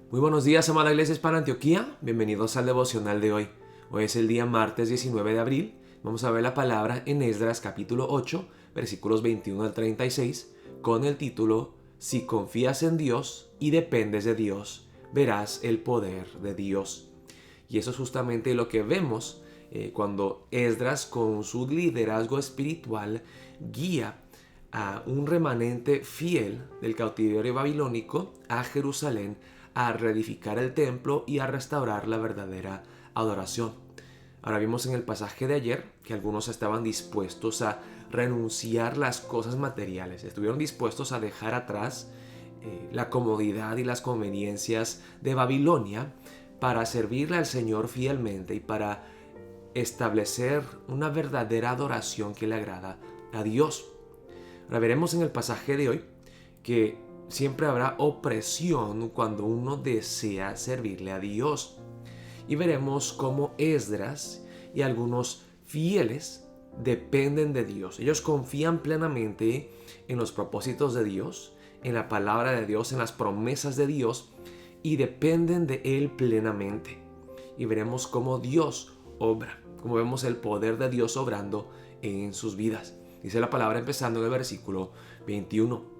Muy buenos días, amada Iglesia Hispana Antioquía. Bienvenidos al devocional de hoy. Hoy es el día martes 19 de abril. Vamos a ver la palabra en Esdras capítulo 8, versículos 21 al 36, con el título Si confías en Dios y dependes de Dios, verás el poder de Dios. Y eso es justamente lo que vemos cuando Esdras, con su liderazgo espiritual, guía a un remanente fiel del cautiverio babilónico a Jerusalén a reedificar el templo y a restaurar la verdadera adoración. Ahora vimos en el pasaje de ayer que algunos estaban dispuestos a renunciar las cosas materiales, estuvieron dispuestos a dejar atrás la comodidad y las conveniencias de Babilonia para servirle al Señor fielmente y para establecer una verdadera adoración que le agrada a Dios. Ahora veremos en el pasaje de hoy que siempre habrá opresión cuando uno desea servirle a Dios. Y veremos cómo Esdras y algunos fieles dependen de Dios. Ellos confían plenamente en los propósitos de Dios, en la palabra de Dios, en las promesas de Dios y dependen de Él plenamente. Y veremos cómo Dios obra, cómo vemos el poder de Dios obrando en sus vidas. Dice la palabra empezando en el versículo 21.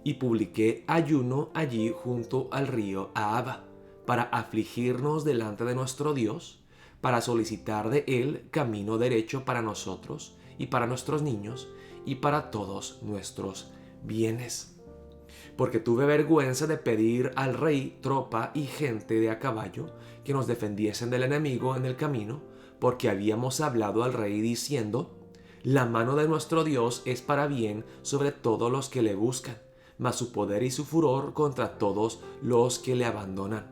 Y publiqué ayuno allí junto al río Ahava, para afligirnos delante de nuestro Dios, para solicitar de Él camino derecho para nosotros y para nuestros niños y para todos nuestros bienes. Porque tuve vergüenza de pedir al rey tropa y gente de a caballo que nos defendiesen del enemigo en el camino, porque habíamos hablado al rey diciendo: la mano de nuestro Dios es para bien sobre todos los que le buscan, mas su poder y su furor contra todos los que le abandonan.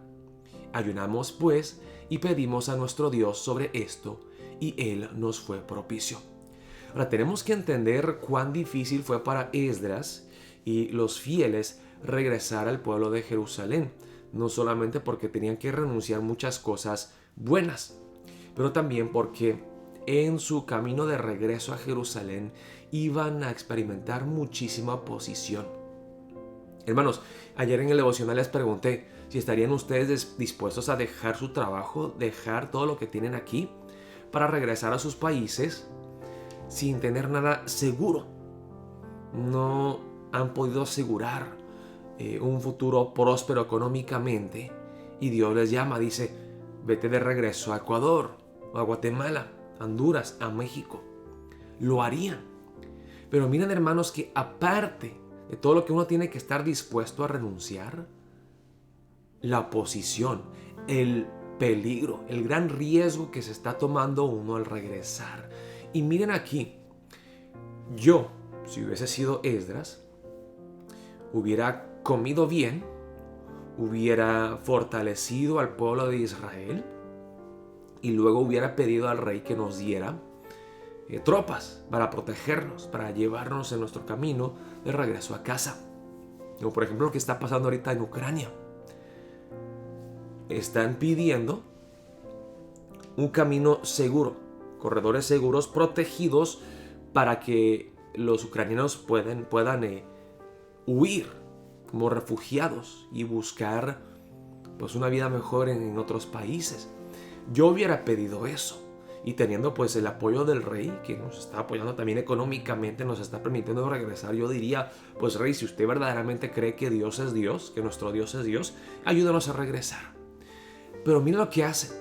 Ayunamos pues y pedimos a nuestro Dios sobre esto, y Él nos fue propicio. Ahora tenemos que entender cuán difícil fue para Esdras y los fieles regresar al pueblo de Jerusalén, no solamente porque tenían que renunciar muchas cosas buenas, pero también porque en su camino de regreso a Jerusalén iban a experimentar muchísima oposición. Hermanos, ayer en el devocional les pregunté si estarían ustedes dispuestos a dejar su trabajo, dejar todo lo que tienen aquí para regresar a sus países sin tener nada seguro. No han podido asegurar un futuro próspero económicamente y Dios les llama, dice: vete de regreso a Ecuador, a Guatemala, a Honduras, a México. Lo harían. Pero miren, hermanos, que aparte de todo lo que uno tiene que estar dispuesto a renunciar, la oposición, el peligro, el gran riesgo que se está tomando uno al regresar. Y miren aquí, yo, si hubiese sido Esdras, hubiera comido bien, hubiera fortalecido al pueblo de Israel y luego hubiera pedido al rey que nos diera tropas para protegernos, para llevarnos en nuestro camino de regreso a casa. Como por ejemplo lo que está pasando ahorita en Ucrania. Están pidiendo un camino seguro, corredores seguros protegidos para que los ucranianos puedan huir como refugiados y buscar pues una vida mejor en otros países. Yo hubiera pedido eso. Y teniendo pues el apoyo del rey, que nos está apoyando también económicamente, nos está permitiendo regresar, yo diría: pues rey, si usted verdaderamente cree que Dios es Dios, que nuestro Dios es Dios, ayúdanos a regresar. Pero mira lo que hacen.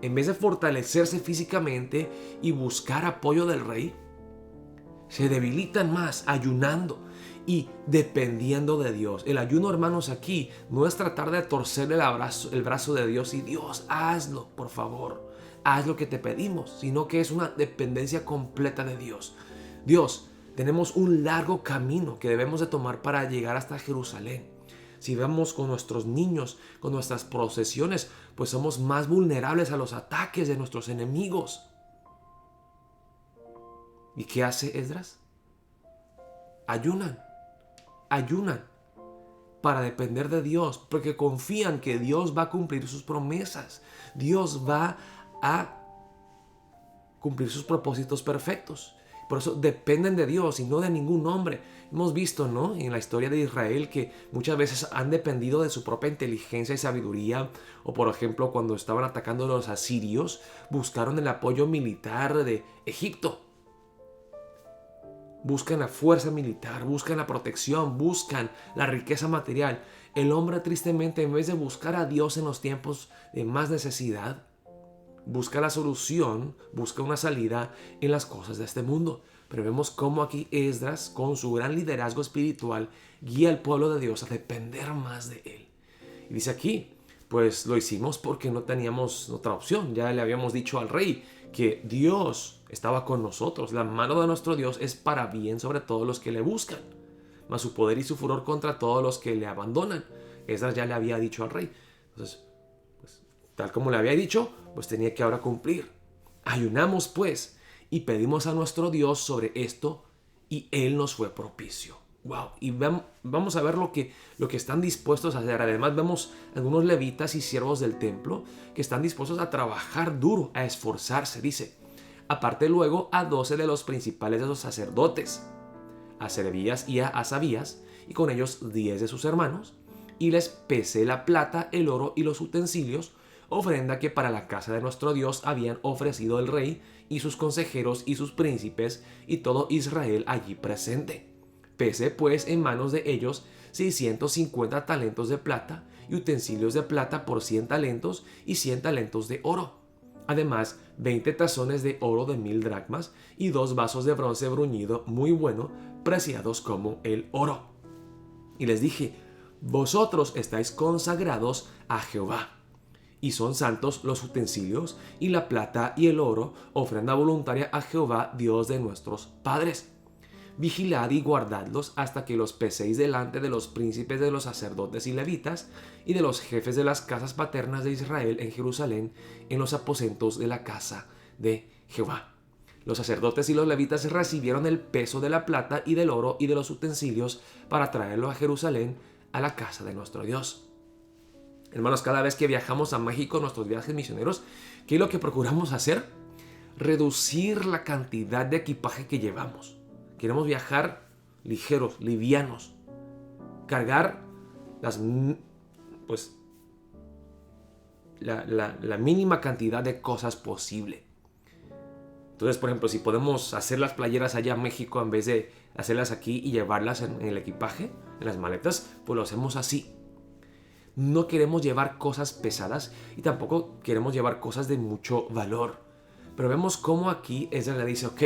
En vez de fortalecerse físicamente y buscar apoyo del rey, se debilitan más ayunando y dependiendo de Dios. El ayuno, hermanos, aquí no es tratar de torcerle el brazo de Dios y Dios, hazlo, por favor. Haz lo que te pedimos, sino que es una dependencia completa de Dios. Dios, tenemos un largo camino que debemos de tomar para llegar hasta Jerusalén. Si vamos con nuestros niños, con nuestras procesiones, pues somos más vulnerables a los ataques de nuestros enemigos. ¿Y qué hace Esdras? Ayunan para depender de Dios, porque confían que Dios va a cumplir sus promesas. Dios va a cumplir sus propósitos perfectos. Por eso dependen de Dios y no de ningún hombre. hemos visto, ¿no?, en la historia de Israel que muchas veces han dependido de su propia inteligencia y sabiduría. O por ejemplo, cuando estaban atacando a los asirios, buscaron el apoyo militar de Egipto. Buscan la fuerza militar, buscan la protección, buscan la riqueza material. El hombre, tristemente, en vez de buscar a Dios en los tiempos de más necesidad, busca la solución, busca una salida en las cosas de este mundo. Pero vemos cómo aquí Esdras, con su gran liderazgo espiritual, guía al pueblo de Dios a depender más de él. Y dice aquí, pues lo hicimos porque no teníamos otra opción. Ya le habíamos dicho al rey que Dios estaba con nosotros. La mano de nuestro Dios es para bien sobre todos los que le buscan, mas su poder y su furor contra todos los que le abandonan. Esdras ya le había dicho al rey. Entonces, pues, tal como le había dicho, pues tenía que ahora cumplir. Ayunamos pues y pedimos a nuestro Dios sobre esto, y Él nos fue propicio. Wow. Y vamos a ver lo que están dispuestos a hacer. Además vemos algunos levitas y siervos del templo que están dispuestos a trabajar duro, a esforzarse. Dice, aparte luego a 12 de los principales de los sacerdotes, a Serebías y a Asabías, y con ellos 10 de sus hermanos, y les pesé la plata, el oro y los utensilios, ofrenda que para la casa de nuestro Dios habían ofrecido el rey y sus consejeros y sus príncipes y todo Israel allí presente. Pesé pues en manos de ellos 650 talentos de plata y utensilios de plata por 100 talentos y 100 talentos de oro. Además, 20 tazones de oro de 1000 dracmas y 2 vasos de bronce bruñido muy bueno, preciados como el oro. Y les dije, vosotros estáis consagrados a Jehová, y son santos los utensilios y la plata y el oro, ofrenda voluntaria a Jehová, Dios de nuestros padres. Vigilad y guardadlos hasta que los peséis delante de los príncipes de los sacerdotes y levitas y de los jefes de las casas paternas de Israel en Jerusalén, en los aposentos de la casa de Jehová. Los sacerdotes y los levitas recibieron el peso de la plata y del oro y de los utensilios para traerlo a Jerusalén, a la casa de nuestro Dios. Hermanos, cada vez que viajamos a México, nuestros viajes misioneros, ¿qué es lo que procuramos hacer? Reducir la cantidad de equipaje que llevamos. Queremos viajar ligeros, livianos. Cargar la mínima cantidad de cosas posible. Entonces, por ejemplo, si podemos hacer las playeras allá en México en vez de hacerlas aquí y llevarlas en el equipaje, en las maletas, pues lo hacemos así. No queremos llevar cosas pesadas y tampoco queremos llevar cosas de mucho valor. Pero vemos cómo aquí Esdras le dice, ok,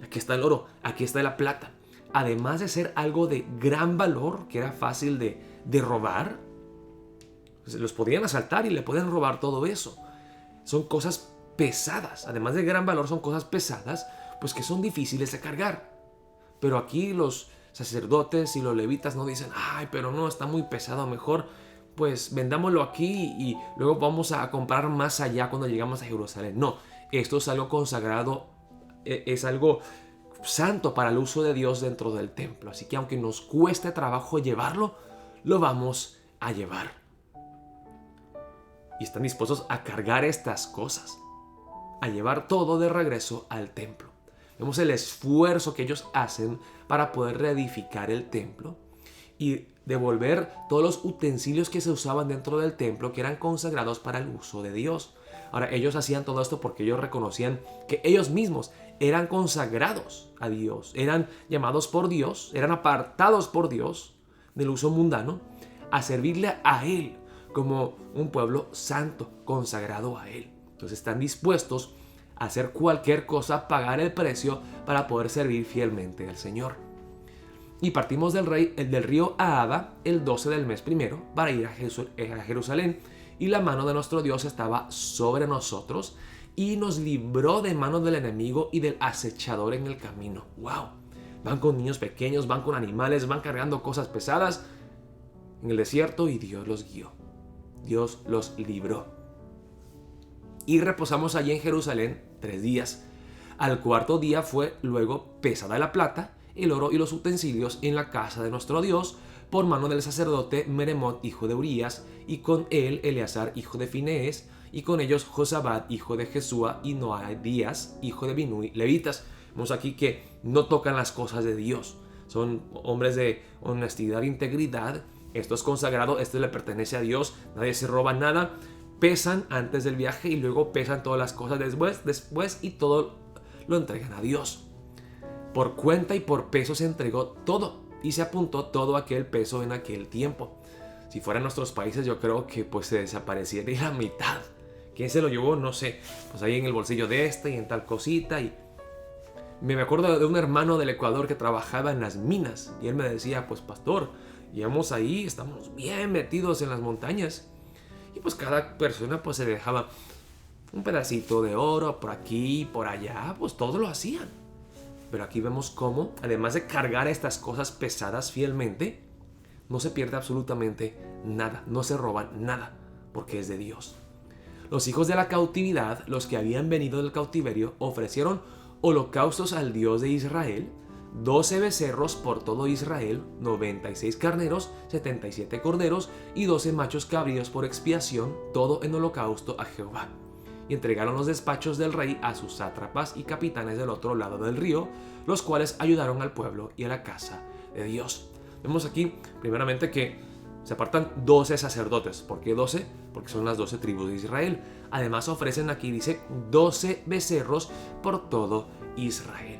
aquí está el oro, aquí está la plata. Además de ser algo de gran valor, que era fácil de robar, pues los podían asaltar y le pueden robar todo eso. Son cosas pesadas. Además de gran valor, son cosas pesadas, pues que son difíciles de cargar. Pero aquí los sacerdotes y los levitas no dicen, ay, pero no, está muy pesado, mejor pues vendámoslo aquí y luego vamos a comprar más allá cuando llegamos a Jerusalén. No, esto es algo consagrado, es algo santo para el uso de Dios dentro del templo. Así que aunque nos cueste trabajo llevarlo, lo vamos a llevar. Y están dispuestos a cargar estas cosas, a llevar todo de regreso al templo. Vemos el esfuerzo que ellos hacen para poder reedificar el templo y devolver todos los utensilios que se usaban dentro del templo, que eran consagrados para el uso de Dios. Ahora, ellos hacían todo esto porque ellos reconocían que ellos mismos eran consagrados a Dios, eran llamados por Dios, eran apartados por Dios del uso mundano, a servirle a Él como un pueblo santo, consagrado a Él. Entonces están dispuestos a hacer cualquier cosa, pagar el precio para poder servir fielmente al Señor. Y partimos del río Ahava el 12 del mes primero para ir a Jerusalén. Y la mano de nuestro Dios estaba sobre nosotros y nos libró de manos del enemigo y del acechador en el camino. ¡Wow! Van con niños pequeños, van con animales, van cargando cosas pesadas en el desierto y Dios los guió. Dios los libró. Y reposamos allí en Jerusalén 3 días. Al cuarto día fue luego pesada la plata, el oro y los utensilios en la casa de nuestro Dios por mano del sacerdote Meremot, hijo de Urías, y con él Eleazar, hijo de Finees, y con ellos Josabad, hijo de Jesúa, y Noadías, hijo de Binui, levitas. Vemos aquí que no tocan las cosas de Dios, son hombres de honestidad e integridad. Esto es consagrado, esto le pertenece a Dios, nadie se roba nada. Pesan antes del viaje y luego pesan todas las cosas después y todo lo entregan a Dios. Por cuenta y por peso se entregó todo y se apuntó todo aquel peso en aquel tiempo. Si fuera en nuestros países, yo creo que pues se desapareciera la mitad. ¿Quién se lo llevó? No sé. Pues ahí en el bolsillo de este y en tal cosita. Y me acuerdo de un hermano del Ecuador que trabajaba en las minas. Y él me decía, pues pastor, llegamos ahí, estamos bien metidos en las montañas. Y pues cada persona pues se dejaba un pedacito de oro por aquí, por allá. Pues todo lo hacían. Pero aquí vemos cómo, además de cargar estas cosas pesadas fielmente, no se pierde absolutamente nada. No se roban nada, porque es de Dios. Los hijos de la cautividad, los que habían venido del cautiverio, ofrecieron holocaustos al Dios de Israel, 12 becerros por todo Israel, 96 carneros, 77 corderos y 12 machos cabríos por expiación, todo en holocausto a Jehová. Y entregaron los despachos del rey a sus sátrapas y capitanes del otro lado del río, los cuales ayudaron al pueblo y a la casa de Dios. Vemos aquí, primeramente, que se apartan 12 sacerdotes. ¿Por qué 12? Porque son las 12 tribus de Israel. Además ofrecen aquí, dice, 12 becerros por todo Israel.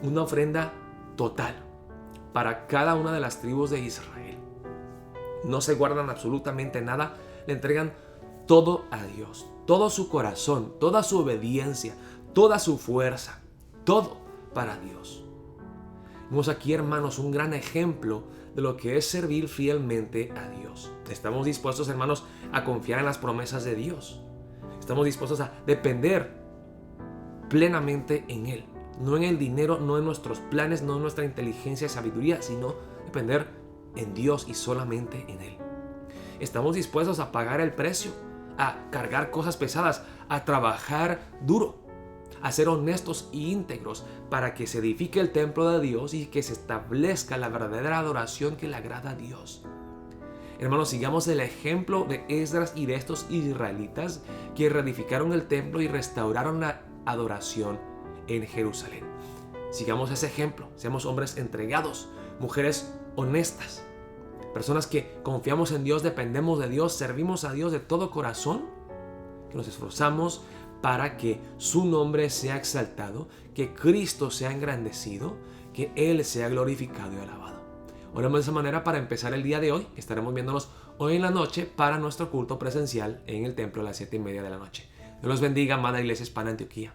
Una ofrenda total para cada una de las tribus de Israel. No se guardan absolutamente nada. Le entregan todo a Dios. Todo su corazón, toda su obediencia, toda su fuerza. Todo para Dios. Vemos aquí, hermanos, un gran ejemplo de lo que es servir fielmente a Dios. Estamos dispuestos, hermanos, a confiar en las promesas de Dios. Estamos dispuestos a depender plenamente en Él. No en el dinero, no en nuestros planes, no en nuestra inteligencia y sabiduría, sino depender en Dios y solamente en Él. Estamos dispuestos a pagar el precio, a cargar cosas pesadas, a trabajar duro, a ser honestos e íntegros para que se edifique el templo de Dios y que se establezca la verdadera adoración que le agrada a Dios. Hermanos, sigamos el ejemplo de Esdras y de estos israelitas que reedificaron el templo y restauraron la adoración en Jerusalén. Sigamos ese ejemplo, seamos hombres entregados, mujeres honestas, personas que confiamos en Dios, dependemos de Dios, servimos a Dios de todo corazón, que nos esforzamos para que su nombre sea exaltado, que Cristo sea engrandecido, que Él sea glorificado y alabado. Oremos de esa manera para empezar el día de hoy. Estaremos viéndonos hoy en la noche para nuestro culto presencial en el templo a las 7:30 de la noche. Dios los bendiga, amada Iglesia Hispana Antioquía.